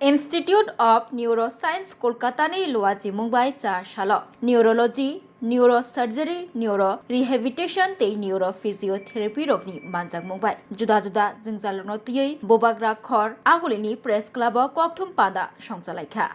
Institute of neuroscience কলকাतानि लुवाजी Mumbai 4 साल निउरोलॉजी निउरोसार्जारि निउरो rehabilitation ते निउरो physiotherapy रोगनि मानजाक Mumbai जुदा जुदा जोंजालनो तियै बोबाग्रा खर आगुलिनि प्रेस क्लाब कक्थुम पादा संचालायखा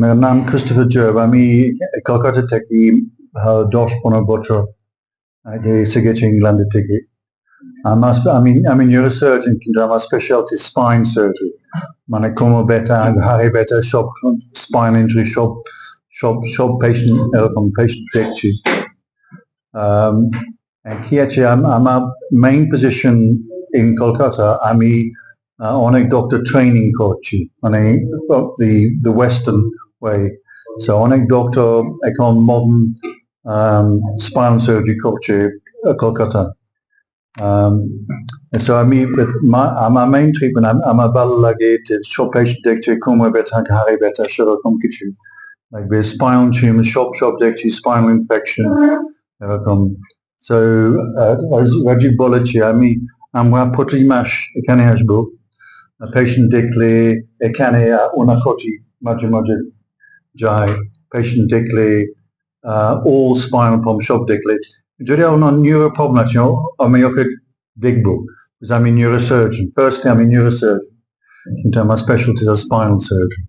मेरा नाम क्रिस्टोफर जर्ब আমি কলকাতা থেকে 10-15 বছর আগে এসে গেছি ইংল্যান্ড থেকে। আমি নিউরোসার্জন, কিন্তু আমার স্পেশালিটি স্পাইন সার্জারি, মানে কোমর ব্যথা, ঘাড়ে ব্যথা, সব স্পাইন ইনজুরি, সব সব সব পেশেন্ট এরকম পেশেন্ট দেখছি। কি আছে, আমার মেইন পজিশন ইন কলকাতা, আমি অনেক ডক্টর ট্রেনিং করছি, মানে the western way, so অনেক ডক্টর এখন মডার্ন স্পাইন সার্জারি করছে কলকাতা। So আমার মেইন ট্রিটমেন্ট, আমার ভালো লাগে সব পেশেন্ট দেখছে, কোমর ব্যথা, ঘাড়ে ব্যথা, সেরকম কিছু লাগবে, স্পাইনাল টিউমার, সব দেখছি, স্পাইনাল ইনফেকশন এরকম। So রাজীব বলেছি, আমরা প্রতি মাস এখানে আসবো, পেশেন্ট দেখলে এখানে ওনাকটি মাঝে মাঝে যায়, পেশেন্ট দেখলে all spinal problem সব দেখলে, যদি ওনার নিউরো প্রবলেম আছে আমি ওকে দেখবো, আমি নিউরোসার্জন, ফার্স্টে আমি নিউরোসার্জন, কিন্তু আমার স্পেশালিটি স্পাইনাল সার্জন।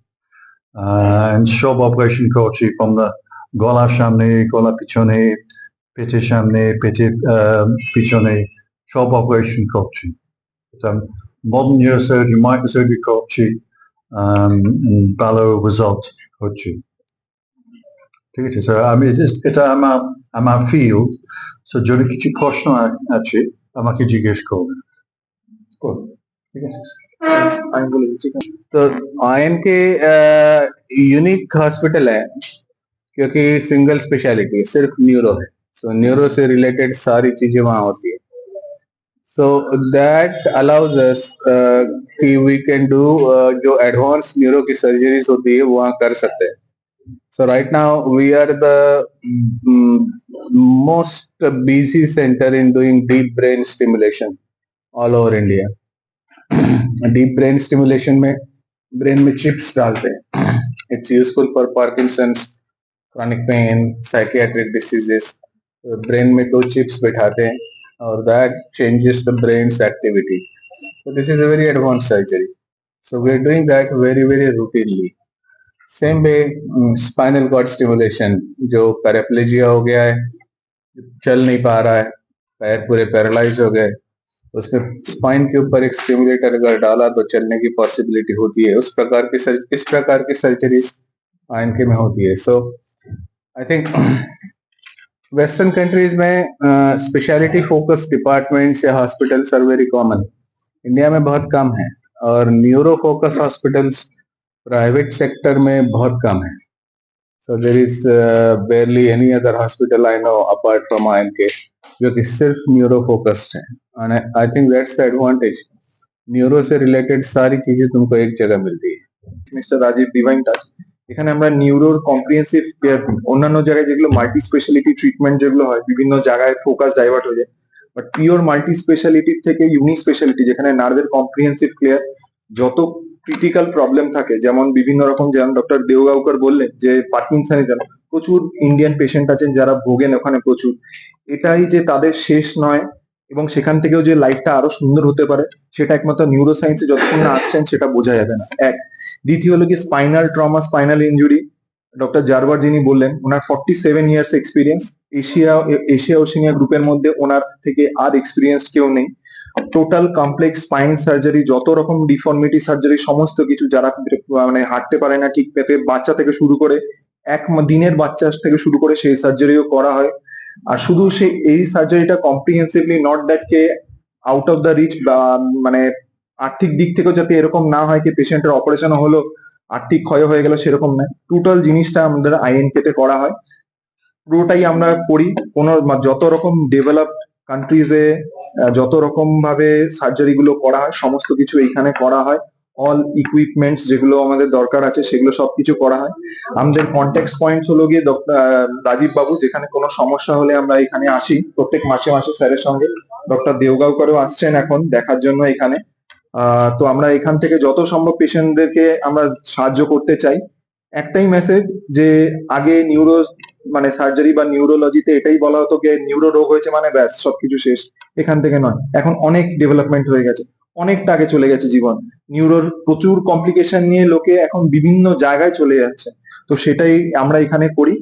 সব অপারেশন করছি, from the গলার সামনে, গলা পিছনে, পেটের সামনে, পেটের পিছনে, সব অপারেশন করছি। মডার্ন নিউরোসার্জারি, মাইক্রোসার্জারি করছি, ভালো রেজাল্ট হচ্ছে। ঠিক আছে, এটা আমার ফিল্ড। সো যদি কিছু প্রশ্ন আছে আমাকে জিজ্ঞেস করবেন। ঠিক আছে, আমি বলে দিচ্ছি। तो आयन के यूनिक हॉस्पिटल है क्योंकि सिंगल स्पेशलिटी सिर्फ न्यूरो है, सो न्यूरो से रिलेटेड सारी चीजें वहां होती है, सो दैट अलाउज अस कि वी कैन डू जो एडवांस न्यूरो की सर्जरीज होती है वहां कर सकते हैं। So right now we are the most busy center in doing deep brain stimulation all over India. Deep brain stimulation में ब्रेन में चिप्स डालते हैं, it's useful for Parkinson's, chronic pain, psychiatric diseases. Brain में 2 chips बैठाते हैं और that changes the brains activity, so this is a very advanced surgery, so we are doing that very routinely. Same way spinal cord stimulation, जो paraplegia हो गया है, चल नहीं पा रहा है, पैर पूरे पैरालाइज हो गए, उसमें स्पाइन के ऊपर एक स्टिमुलेटर अगर डाला तो चलने की पॉसिबिलिटी होती है। इस प्रकार की सर्जरीज आयन के में होती है। So I think western countries में स्पेशलिटी फोकस डिपार्टमेंट्स या hospitals are very common, India में बहुत कम है, और neuro focus hospitals private sector में बहुत कम है। So there is barely any other hospital I know apart from IMK जो कि सिर्फ न्यूरो फोकस्ड है, and I think that's the advantage, neuro से रिलेटेड सारी चीजें तुमको एक जगह मिलती है। মিস্টার রাজীব ডিভাইন টাচ, এখানে আমরা নিউরোর কম্প্রিহেন্সিভ কেয়ার, অন্যান্য জায়গায় যেগুলো মাল্টি স্পেশালিটি ট্রিটমেন্ট যেগুলো হয়, বিভিন্ন জায়গায় ফোকাস ডাইভার্ট হয়ে যায়, বাট পিওর মাল্টি স্পেশালিটির থেকে ইউনি স্পেশালিটি, যেখানে নার্ভের কম্প্রিহেন্সিভ কেয়ার, যত ক্রিটিক্যাল প্রবলেম থাকে, যেমন বিভিন্ন রকম, যেমন ডক্টর দেওগাঁওকর বললেন যে পার্কিনসনিজম, প্রচুর ইন্ডিয়ান পেশেন্ট আছেন যারা ভোগেন ওখানে প্রচুর, এটাই যে তাদের শেষ নয় এবং সেখান থেকেও যে লাইফটা আরো সুন্দর হতে পারে, সেটা একমাত্র নিউরো সায়েন্সে যতক্ষণ না আসছেন সেটা বোঝা যাবে না। এক, দ্বিতীয় হলো কি spinal trauma, spinal injury, doctor জারবার যিনি বললেন, ওনার 47 ইয়ার্স এক্সপিরিয়েন্স, এশিয়া ওশেনিয়া গ্রুপের মধ্যে ওনার থেকে আর এক্সপিরিয়েন্স কেউ নেই। টোটাল কমপ্লেক্স স্পাইন সার্জারি, যত রকম ডিফর্মিটি সার্জারি, সমস্ত কিছু, যারা মানে হাঁটতে পারে না ঠিক পেতে, বাচ্চা থেকে শুরু করে, দিনের বাচ্চা থেকে শুরু করে সেই সার্জারিও করা হয়। আর শুধু এই সার্জারিটা কম্প্রিহেন্সিভলি, নট দ্যাট কে আউট অফ দ্য রিচ, বা মানে আর্থিক দিক থেকেও যাতে এরকম না হয় কি পেশেন্টের অপারেশন হলো আর্থিক ক্ষয় হয়ে গেল, সেরকম নয়। টোটাল জিনিসটা আমাদের আইএনকে তে করা হয়, পুরোটাই আমরা করি। যত রকম ডেভেলপড কান্ট্রিজে যত রকম ভাবে সার্জারি গুলো করা হয়, সমস্ত কিছু এইখানে করা হয়। অল ইকুইপমেন্টস যেগুলো আমাদের দরকার আছে সেগুলো সবকিছু করা হয়। আমাদের কন্ট্যাক্ট পয়েন্টস হলো গিয়ে রাজীব বাবু, যেখানে কোনো সমস্যা হলে আমরা এখানে আসি প্রত্যেক মাসে স্যারের সঙ্গে। ডক্টর দেওগাঁওকরও আসছেন এখন দেখার জন্য এখানে। তো আমরা এখান থেকে যত সম্ভব পেশেন্টদেরকে আমরা সাহায্য করতে চাই। একটাই মেসেজ যে আগে নিউরো মানে সার্জারি বা নিউরোলজিতে এটাই বলা হতো যে নিউরো রোগ হয়েছে মানে ব্যাস সবকিছু শেষ, এখান থেকে নয়। এখন অনেক ডেভেলপমেন্ট হয়ে গেছে, অনেকটা আগে চলে গেছে জীবন। নিউরোর প্রচুর কমপ্লিকেশন নিয়ে লোকে এখন বিভিন্ন জায়গায় চলে যাচ্ছে, তো সেটাই আমরা এখানে করি।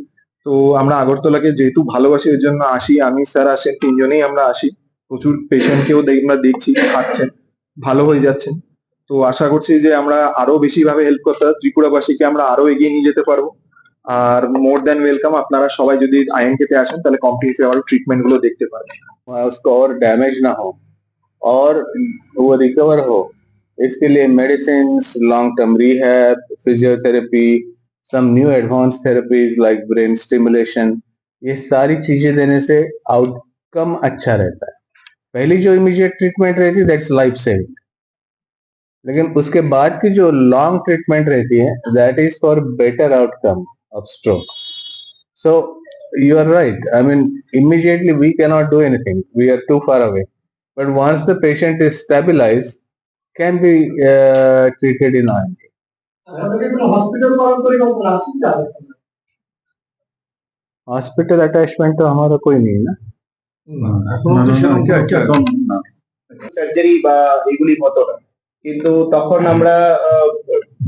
তো আমরা আগরতলাকে যেহেতু ভালোবাসি এর জন্য আসি, আমি স্যার আসেন, তিনজনেই আমরা আসি। প্রচুর পেশেন্টকেও আমরা দেখছি খাচ্ছেন, ভালো হয়ে যাচ্ছেন। তো আশা করছি যে আমরা আরো বেশি ভাবে হেল্প করতে পারবো, ত্রিপুরাবাসীকে আমরা আরো এগিয়ে নিয়ে যেতে পারবো। আর মোর দ্যান ওয়েলকাম, আপনারা সবাই যদি আইএনকে তে আসেন তাহলে কম্প্রিহেন্সিভ আরো ট্রিটমেন্ট গুলো দেখতে পারবেন। उसको और डैमेज ना हो और वो रिकवर हो, इसके लिए medicine, long term rehab, physiotherapy, some new advance therapies like brain stimulation, ये सारी चीजें देने से आउटकम अच्छा रहता है। पहली जो इमीडिएट ट्रीटमेंट रहती है दैट्स लाइफ सेविंग, लेकिन उसके बाद की जो लॉन्ग ट्रीटमेंट रहती है that is for better outcome of stroke. So you are right. I mean, immediately we cannot do anything. We are too far away. But once the patient is stabilized, can be treated in IMT. Hospital attachment तो हमारा कोई नहीं है ना. Surgery বা এগুলি হতো না, কিন্তু তখন আমরা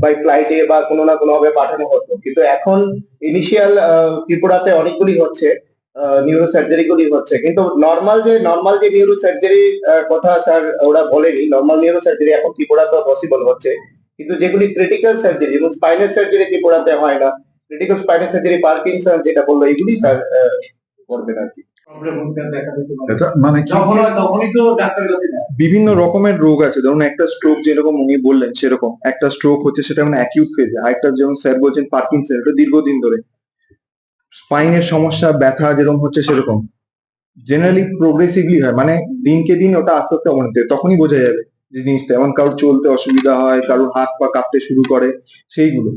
বাই ফ্লাইটে বা কোনো না কোনো ভাবে পাঠানো হতো। কিন্তু এখন ইনিশিয়াল ত্রিপুরাতে অনেকগুলি হচ্ছে, নিউরো সার্জারি গুলি হচ্ছে, কিন্তু নর্মাল যে নিউরো সার্জারি কথা স্যার ওরা বলেনি, নর্মাল নিউরো সার্জারি এখন ত্রিপুরাতে পসিবল হচ্ছে। কিন্তু যেগুলি ক্রিটিক্যাল সার্জারি, যেমন স্পাইনাল সার্জারি ত্রিপুরাতে হয় না, ক্রিটিক্যাল স্পাইনাল সার্জারি পার্কিনসন যেটা বললো, এগুলি স্যার করবেন আর কি। এটা মানে কি বিভিন্ন রকমের রোগ আছে, ধরুন একটা স্ট্রোক যেরকম উনি বললেন সেরকম একটা স্ট্রোক হচ্ছে, সেটা মানে অ্যাকিউট ফেজে। আরেকটা যেমন স্যার বলছেন পার্কিনসন, এটা দীর্ঘদিন ধরে। স্পাইনের সমস্যা, ব্যথা যেরকম হচ্ছে সেরকম জেনারেলি প্রোগ্রেসিভলি হয়, মানে দিনকে দিন ওটা আস্তে আস্তে অবনতি হয়, তখনই বোঝা যাবে যে জিনিসটা। এমন কারোর চলতে অসুবিধা হয়, কারোর হাত পা কাঁপতে শুরু করে, সেইগুলো।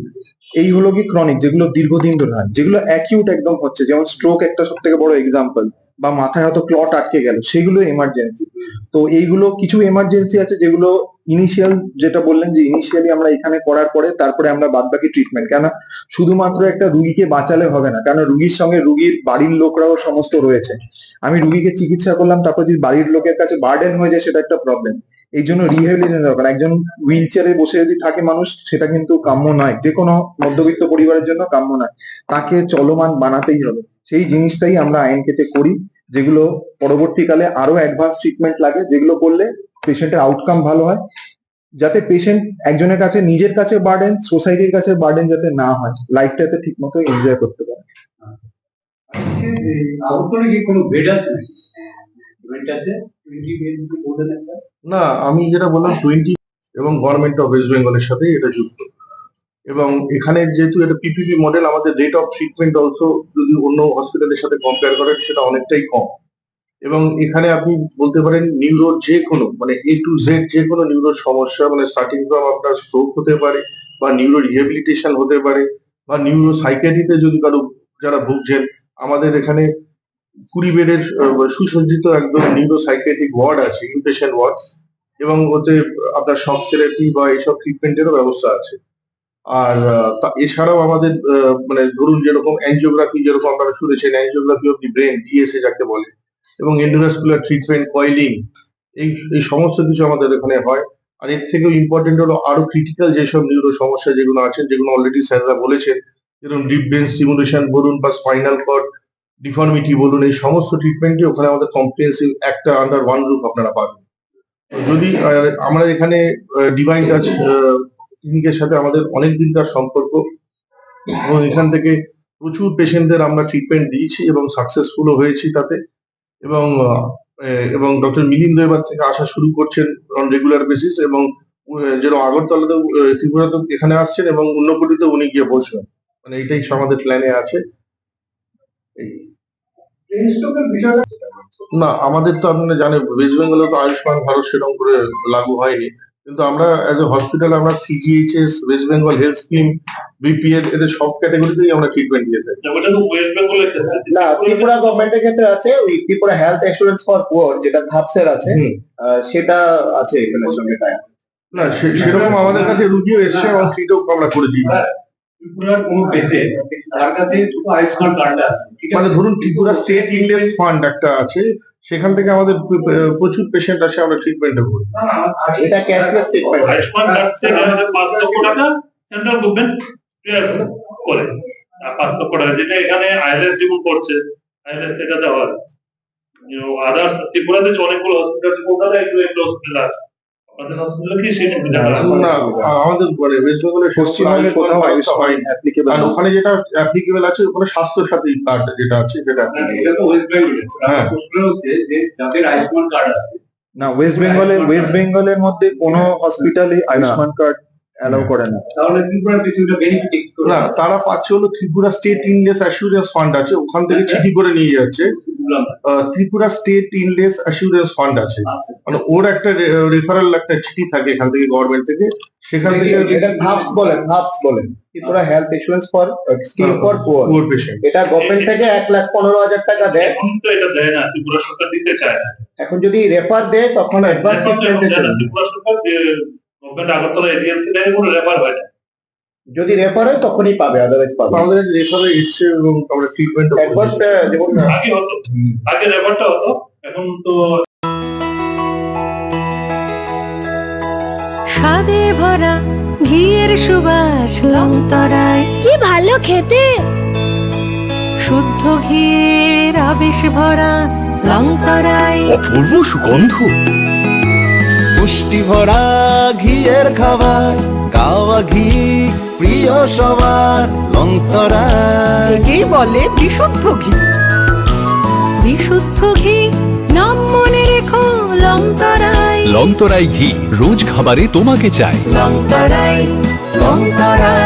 এই হলো কি ক্রনিক, যেগুলো দীর্ঘদিন ধরে হয়। যেগুলো অ্যাকিউট একদম হচ্ছে, যেমন স্ট্রোক একটা সব থেকে বড় এক্সাম্পল, বা মাথায় হয়তো ক্লট আটকে গেল, সেগুলো এমার্জেন্সি। তো এইগুলো কিছু এমার্জেন্সি আছে যেগুলো ইনিশিয়াল, যেটা বললেন যে ইনিশিয়ালি আমরা এখানে করার পরে তারপরে আমরা বাদ বাকি ট্রিটমেন্ট, কেন শুধুমাত্র একটা রুগীকে বাঁচালে হবে না, কারণ রুগীর সঙ্গে রুগীর বাড়ির লোকরাও সমস্ত রয়েছে। আমি রুগীকে চিকিৎসা করলাম, তারপর যদি বাড়ির লোকের কাছে বার্ডেন হয়ে যায় সেটা একটা প্রবলেম। এই জন্য রিহ্যাবিলিটেশন দরকার। একজন হুইল চেয়ারে বসে যদি থাকে মানুষ, সেটা কিন্তু কাম্য নয়, যে কোনো মধ্যবিত্ত পরিবারের জন্য কাম্য নয়। তাকে চলমান বানাতেই হবে। সেই জিনিসটাই আমরা আইএনকে করি, যেগুলো পরবর্তীকালে আরো অ্যাডভান্স ট্রিটমেন্ট লাগে, যেগুলো করলে পেশেন্টের আউটকাম ভালো হয়, যাতে পেশেন্ট একজনের কাছে নিজের কাছে বার্ডেন, সোসাইটির কাছে বার্ডেন যাতে না হয়, লাইফটাতে ঠিক মতো এনজয় করতে পারে। না, আমি যেটা বললাম 20 এবং গভর্নমেন্ট অফ ওয়েস্ট বেঙ্গলের সাথে এটা যুক্ত। এবং এখানে যেহেতু এটা পিপিপি মডেল, আমাদের রেট অফ ট্রিটমেন্ট অলসো যদি অন্য হসপিটালের সাথে কম্পেয়ার করেন সেটা অনেকটাই কম। এবং এখানে আপনি বলতে পারেন নিউরোর যে কোনো মানে A to Z যে কোনো নিউরোর সমস্যা, মানে স্টার্টিং ফ্রম আপনার স্ট্রোক হতে পারে, বা নিউরো রিহ্যাবিলিটেশন হতে পারে, বা নিউরো সাইকিয়াট্রিতে যদি কারো যারা ভুগছেন, আমাদের এখানে 20 বেডের সুসজ্জিত একদম নিউরো সাইকিয়াট্রিক ওয়ার্ড আছে, ইনপেশেন্ট ওয়ার্ড, এবং ওতে আপনার শক থেরাপি বা এইসব ট্রিটমেন্টেরও ব্যবস্থা আছে। আর এছাড়াও আমাদের মানে ধরুন যেরকম অ্যাঞ্জিওগ্রাফি, যেরকম আপনারা শুনেছেন angiography of the brain, DSA যাকে বলে, এবং এন্ডোভাস্কুলার ট্রিটমেন্ট, কয়েলিং, এই সমস্ত কিছু আমাদের এখানে হয়। আর এর থেকেও ইম্পর্টেন্ট হলো আরো ক্রিটিক্যাল যেসব নিউরো সমস্যা যেগুলো আছে, যেগুলো অলরেডি স্যাররা বলেছেন, যেরকম ডিপ ব্রেন স্টিমুলেশন বলুন বা স্পাইনাল কর্ড ডিফর্মিটি বলুন, এই সমস্ত ট্রিটমেন্টই ওখানে আমাদের কম্প্রিহেন্সিভ একটা আন্ডার ওয়ান রুফ আপনারা পাবেন। যদি আমরা এখানে ডিভাইন টাচ ক্লিনিকের সাথে আমাদের অনেক দিনকার সম্পর্ক, এবং এখান থেকে প্রচুর পেশেন্টদের আমরা ট্রিটমেন্ট দিয়েছি এবং সাকসেসফুলও হয়েছি তাতে। এবং ডক্টর মিলিন্দ এবার থেকে আসা শুরু করছেন অন রেগুলার বেসিস, এবং যেরকম আগরতলাতেও ত্রিপুরাতেও এখানে আসছেন, এবং ঊনকোটিতেও উনি গিয়ে বসবেন, মানে এটাই আমাদের প্ল্যানে আছে। না, আমাদের তো আপনারা জানেন ওয়েস্ট বেঙ্গলে তো আয়ুষ্মান ভারত সেরকম করে লাগু হয়নি, কিন্তু আমরা অ্যাজ এ হসপিটাল আমরা CGHS, West Bengal health scheme, BPL, এদের সব ক্যাটাগরিতেই আমরা ট্রিটমেন্ট দিয়ে থাকি। না, ত্রিপুরা গভর্নমেন্টের ক্ষেত্রে আছে ওই Tripura health insurance for poor, যেটা ধাপসের আছে, সেটা আছে এখানে সঙ্গে। না সেরকম আমাদের কাছে রুগীও এসছে এবং ট্রিটও আমরা করে দিই। ত্রিপুরার কোনো পেশেন্ট তার কাছে শুধু আয়ুষ্মান কার্ড আছে, ঠিক আছে? মানে ধরুন ত্রিপুরা স্টেট ইনডেক্স ফান্ড একটা আছে, সেখান থেকে আমাদের প্রচুর পেশেন্ট আসে, আমরা ট্রিটমেন্ট করি। এটা ক্যাশলেস ট্রিটমেন্ট। আয়ুষ্মান কার্ড থেকে আমাদের 5 লক্ষ টাকা সেন্ট্রাল গভর্নমেন্ট ক্লিয়ার করে, আর 5 লক্ষ টাকা যেটা এখানে আইএলএস যেমন করছে, আইএলএস সেটা দেওয়া হয়। আদার্স ত্রিপুরাতে যে অনেকগুলো হসপিটাল আছে, কলকাতায় একটু হসপিটাল আছে, আপনাদের হসপিটালে কি সেই সুবিধা আছে? না আমাদের মানে ওয়েস্ট বেঙ্গলের পশ্চিমবঙ্গে কোথাও আয়ুষ্মান applicable আর না। ওখানে যেটা অ্যাপ্লিকেবল আছে ওখানে স্বাস্থ্য সাথী কার্ড যেটা আছে সেটা applicable। এটা তো ওয়েস্ট বেঙ্গলে। হ্যাঁ। প্রশ্ন হচ্ছে যে যাদের আয়ুষ্মান কার্ড আছে, না, ওয়েস্ট বেঙ্গলের মধ্যে কোনো হসপিটালে আয়ুষ্মান কার্ড অ্যালাউ করে না। তাহলে ত্রিপুরার পেশেন্টটা বেনিফিট না তারা পাচ্ছে হলো Tripura state index assurance fund আছে, ওখান থেকে চিঠি করে নিয়ে যাচ্ছে। Tripura state index assurance fund আছে, মানে ওর একটা রেফারেল একটা চিঠি থাকে এখান থেকে গভর্নমেন্ট থেকে, সেখান থেকে এটা ভাবস বলেন Tripura health insurance for scheme for poor. Poor patient. এটা গভর্নমেন্ট থেকে 1,15,000 টাকা দেয়। এখন তো এটা দেয় না, ত্রিপুরা সরকার দিতে চায় না। এখন যদি রেফার দেয় তখন অ্যাডভান্স ট্রিটমেন্টের জন্য। ত্রিপুরা সরকার যে গভর্নমেন্ট আগরতলা এজেন্সি থেকে কোনো রেফার হয় না। যদি রেফার হয় তখনই পাবে, আদারওয়াইজ পাবে না। আমাদের রেফারে এসছে এবং আমরা ট্রিটমেন্ট অ্যাডভান্স যেমন আগে হতো, আগে রেফারটা হতো, এখন তো স্বাদে ভরা ঘিয়ের সুবাস লংতরায়, কি ভালো খেতে। শুদ্ধ ঘিয়ের আবেশ ভরা লংতরায়, অপূর্ব সুগন্ধ, পুষ্টি ভরা ঘিয়ের খাবার, গাওয়া ঘি প্রিয় সবার, লংতরায়। একেই বলে বিশুদ্ধ ঘি। বিশুদ্ধ ঘি নাম মনে রেখো লংতরায়। লংতরাই ঘি রোজ খাবারে তোমাকে চাই। লংতরায়, লংতরায়।